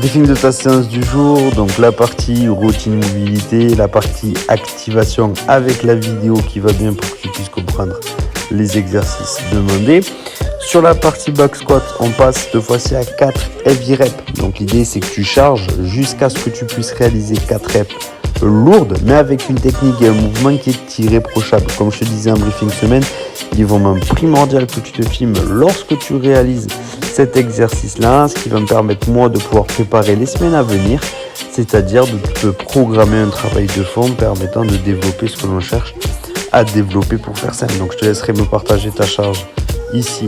Briefing de ta séance du jour, donc la partie routine mobilité, la partie activation avec la vidéo qui va bien pour que tu puisses comprendre les exercices demandés. Sur la partie back squat, on passe cette fois-ci à 4 heavy reps. Donc l'idée c'est que tu charges jusqu'à ce que tu puisses réaliser 4 reps lourdes, mais avec une technique et un mouvement qui est irréprochable. Comme je te disais en briefing semaine, il est vraiment primordial que tu te filmes lorsque tu réalises cet exercice-là, ce qui va me permettre moi de pouvoir préparer les semaines à venir, c'est-à-dire de te programmer un travail de fond permettant de développer ce que l'on cherche à développer pour faire ça. Donc je te laisserai me partager ta charge ici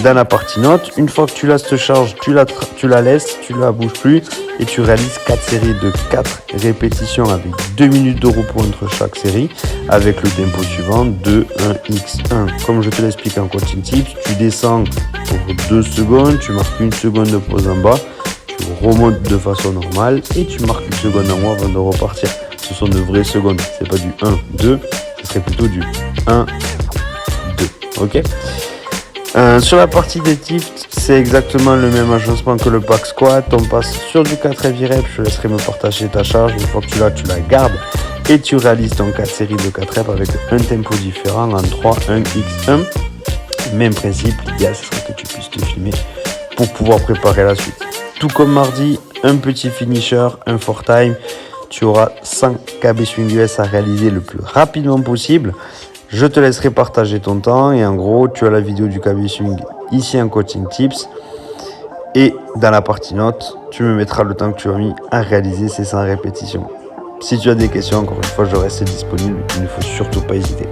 dans la partie notes. Une fois que tu l'as cette charge, tu la laisses, tu la bouges plus et tu réalises 4 séries de 4 répétitions avec 2 minutes de repos entre chaque série avec le tempo suivant 2, 1, X1. Comme je te l'explique en coaching tips, tu descends pour 2 secondes, tu marques 1 seconde de pause en bas, tu remontes de façon normale et tu marques 1 seconde en haut avant de repartir. Ce sont de vraies secondes, c'est pas du 1, 2, ce serait plutôt du 1, 2. Ok. Sur la partie des tips, c'est exactement le même agencement que le back squat. On passe sur du 4 heavy reps. Je laisserai me partager ta charge. Une fois que tu la gardes et tu réalises ton 4 séries de 4 reps avec un tempo différent en 3, 1, X1. Même principe, l'idéal ce serait que tu puisses te filmer pour pouvoir préparer la suite. Tout comme mardi, un petit finisher, un 4 time. Tu auras 100 KB swing US à réaliser le plus rapidement possible. Je te laisserai partager ton temps et en gros, tu as la vidéo du KB swing ici en coaching tips. Et dans la partie notes, tu me mettras le temps que tu as mis à réaliser ces 100 répétitions. Si tu as des questions, encore une fois, je reste disponible. Il ne faut surtout pas hésiter.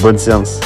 Bonne séance.